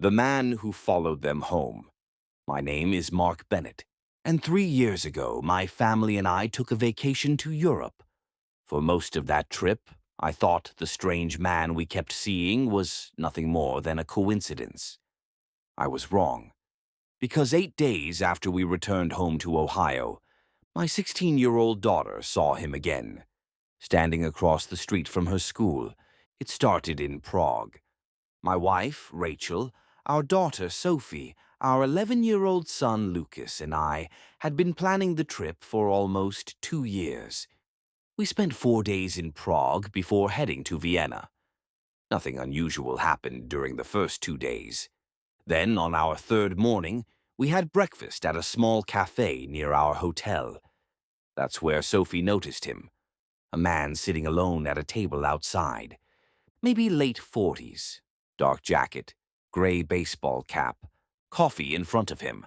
The Man Who Followed Them Home. My name is Mark Bennett, and 3 years ago, my family and I took a vacation to Europe. For most of that trip, I thought the strange man we kept seeing was nothing more than a coincidence. I was wrong, because 8 days after we returned home to Ohio, my 16-year-old daughter saw him again, standing across the street from her school. It started in Prague. My wife, Rachel, our daughter, Sophie, our 11-year-old son, Lucas, and I had been planning the trip for almost 2 years. We spent 4 days in Prague before heading to Vienna. Nothing unusual happened during the first 2 days. Then, on our third morning, we had breakfast at a small cafe near our hotel. That's where Sophie noticed him, a man sitting alone at a table outside. Maybe late 40s, dark jacket, gray baseball cap, coffee in front of him.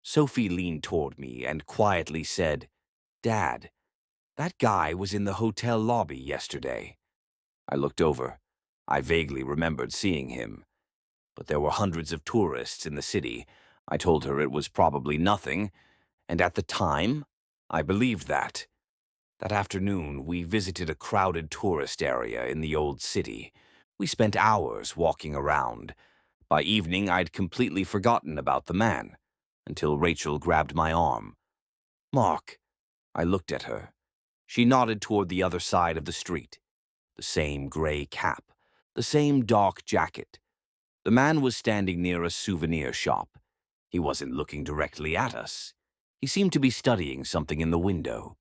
Sophie leaned toward me and quietly said, "Dad, that guy was in the hotel lobby yesterday." I looked over. I vaguely remembered seeing him. But there were hundreds of tourists in the city. I told her it was probably nothing, and at the time, I believed that. That afternoon, we visited a crowded tourist area in the old city. We spent hours walking around. By evening, I'd completely forgotten about the man, until Rachel grabbed my arm. "Mark," I looked at her. She nodded toward the other side of the street. The same gray cap, the same dark jacket. The man was standing near a souvenir shop. He wasn't looking directly at us. He seemed to be studying something in the window.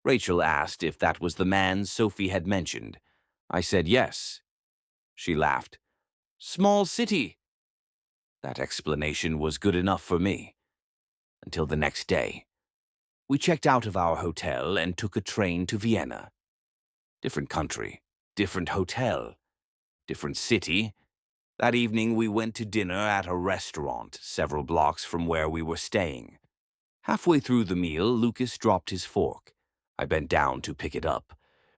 Rachel asked if that was the man Sophie had mentioned. I said yes. She laughed. "Small city." That explanation was good enough for me. Until the next day. We checked out of our hotel and took a train to Vienna. Different country, different hotel, different city. That evening we went to dinner at a restaurant several blocks from where we were staying. Halfway through the meal, Lucas dropped his fork. I bent down to pick it up.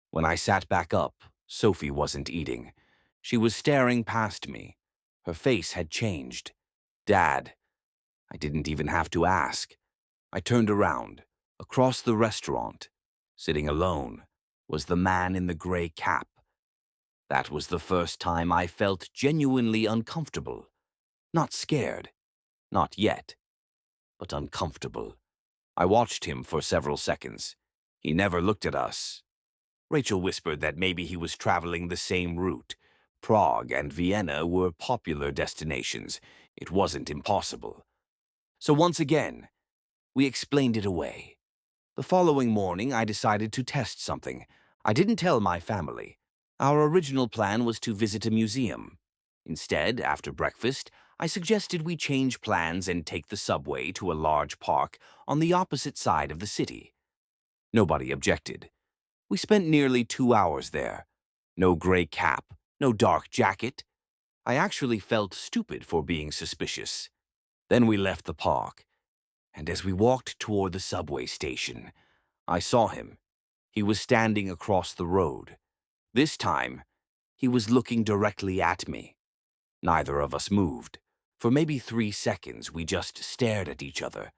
When I sat back up, Sophie wasn't eating. She was staring past me. Her face had changed. "Dad." I didn't even have to ask. I turned around. Across the restaurant, sitting alone, was the man in the gray cap. That was the first time I felt genuinely uncomfortable. Not scared. Not yet. But uncomfortable. I watched him for several seconds. He never looked at us. Rachel whispered that maybe he was traveling the same route. Prague and Vienna were popular destinations. It wasn't impossible. So once again, we explained it away. The following morning, I decided to test something. I didn't tell my family. Our original plan was to visit a museum. Instead, after breakfast, I suggested we change plans and take the subway to a large park on the opposite side of the city. Nobody objected. We spent nearly 2 hours there. No gray cap, no dark jacket. I actually felt stupid for being suspicious. Then we left the park, and as we walked toward the subway station, I saw him. He was standing across the road. This time, he was looking directly at me. Neither of us moved. For maybe 3 seconds, we just stared at each other.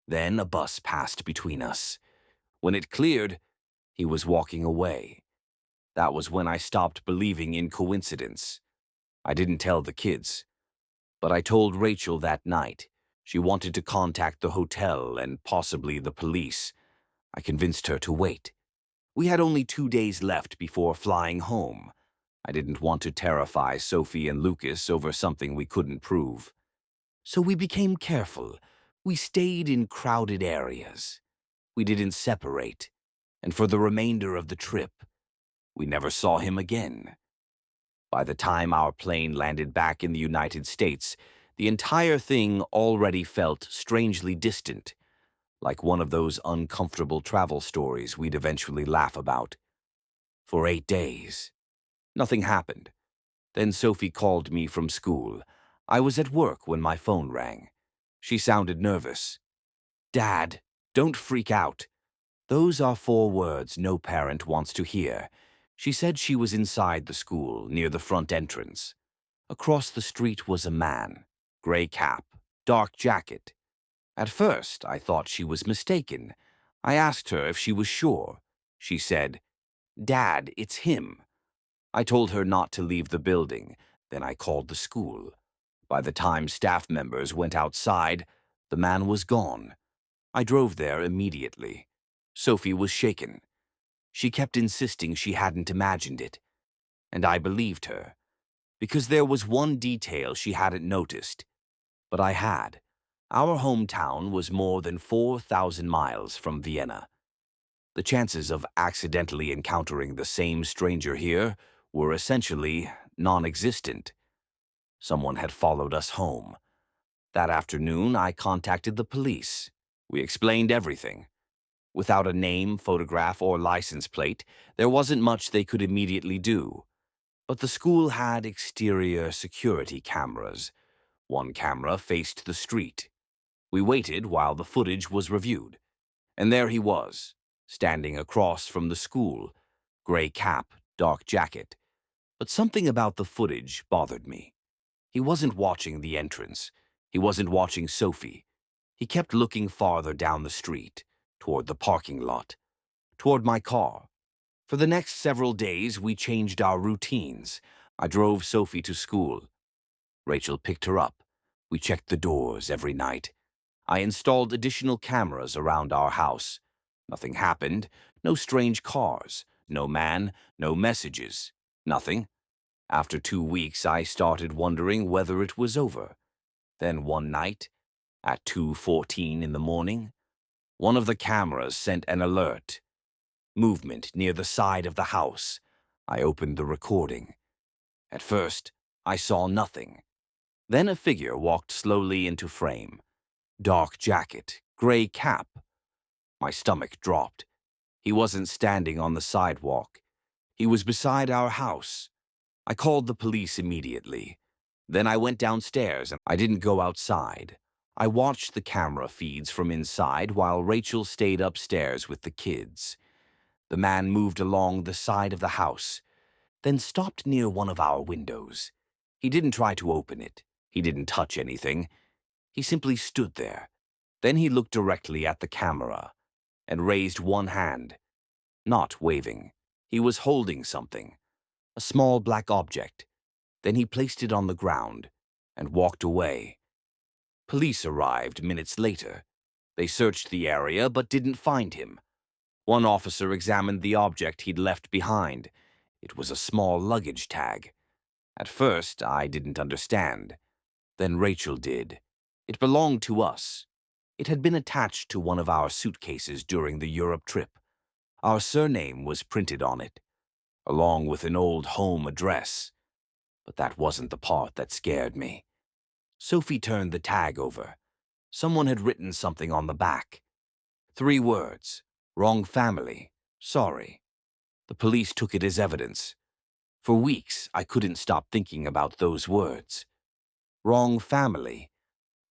Then a bus passed between us. When it cleared, he was walking away. That was when I stopped believing in coincidence. I didn't tell the kids, but I told Rachel that night. She wanted to contact the hotel and possibly the police. I convinced her to wait. We had only 2 days left before flying home. I didn't want to terrify Sophie and Lucas over something we couldn't prove. So we became careful. We stayed in crowded areas. We didn't separate. And for the remainder of the trip, we never saw him again. By the time our plane landed back in the United States, the entire thing already felt strangely distant, like one of those uncomfortable travel stories we'd eventually laugh about. For 8 days, nothing happened. Then Sophie called me from school. I was at work when my phone rang. She sounded nervous. "Dad, don't freak out." Those are 4 words no parent wants to hear. She said she was inside the school, near the front entrance. Across the street was a man, gray cap, dark jacket. At first, I thought she was mistaken. I asked her if she was sure. She said, "Dad, it's him." I told her not to leave the building. Then I called the school. By the time staff members went outside, the man was gone. I drove there immediately. Sophie was shaken. She kept insisting she hadn't imagined it. And I believed her, because there was one detail she hadn't noticed. But I had. Our hometown was more than 4,000 miles from Vienna. The chances of accidentally encountering the same stranger here were essentially non-existent. Someone had followed us home. That afternoon, I contacted the police. We explained everything. Without a name, photograph, or license plate, there wasn't much they could immediately do. But the school had exterior security cameras. One camera faced the street. We waited while the footage was reviewed. And there he was, standing across from the school, gray cap, dark jacket. But something about the footage bothered me. He wasn't watching the entrance. He wasn't watching Sophie. He kept looking farther down the street, toward the parking lot, toward my car. For the next several days, we changed our routines. I drove Sophie to school. Rachel picked her up. We checked the doors every night. I installed additional cameras around our house. Nothing happened. No strange cars. No man. No messages. Nothing. After 2 weeks, I started wondering whether it was over. Then one night, at 2:14 in the morning, one of the cameras sent an alert. Movement near the side of the house. I opened the recording. At first, I saw nothing. Then a figure walked slowly into frame. Dark jacket, gray cap. My stomach dropped. He wasn't standing on the sidewalk. He was beside our house. I called the police immediately. Then I went downstairs and I didn't go outside. I watched the camera feeds from inside while Rachel stayed upstairs with the kids. The man moved along the side of the house, then stopped near one of our windows. He didn't try to open it. He didn't touch anything. He simply stood there. Then he looked directly at the camera and raised one hand, not waving. He was holding something, a small black object. Then he placed it on the ground and walked away. Police arrived minutes later. They searched the area but didn't find him. One officer examined the object he'd left behind. It was a small luggage tag. At first, I didn't understand. Then Rachel did. It belonged to us. It had been attached to one of our suitcases during the Europe trip. Our surname was printed on it, along with an old home address. But that wasn't the part that scared me. Sophie turned the tag over. Someone had written something on the back. 3 words. Wrong family. Sorry. The police took it as evidence. For weeks, I couldn't stop thinking about those words. Wrong family.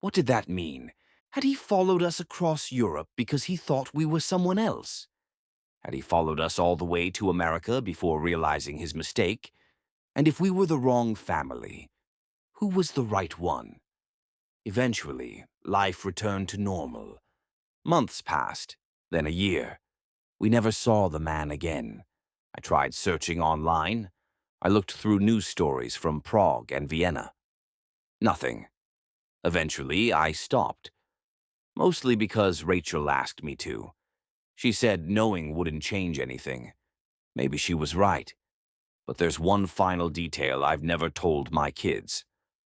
What did that mean? Had he followed us across Europe because he thought we were someone else? Had he followed us all the way to America before realizing his mistake? And if we were the wrong family, who was the right one? Eventually, life returned to normal. Months passed, then a year. We never saw the man again. I tried searching online. I looked through news stories from Prague and Vienna. Nothing. Eventually, I stopped. Mostly because Rachel asked me to. She said knowing wouldn't change anything. Maybe she was right. But there's one final detail I've never told my kids.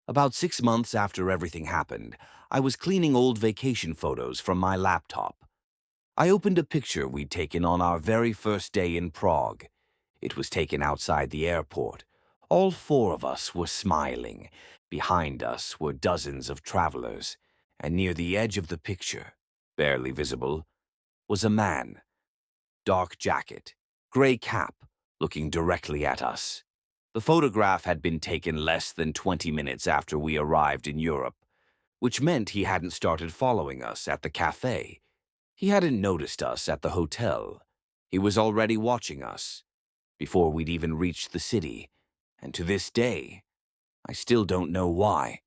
About 6 months after everything happened, I was cleaning old vacation photos from my laptop. I opened a picture we'd taken on our very first day in Prague. It was taken outside the airport. All 4 of us were smiling. Behind us were dozens of travelers, and near the edge of the picture, barely visible, was a man. Dark jacket, gray cap, looking directly at us. The photograph had been taken less than 20 minutes after we arrived in Europe, which meant he hadn't started following us at the cafe. He hadn't noticed us at the hotel. He was already watching us, before we'd even reached the city. And to this day, I still don't know why.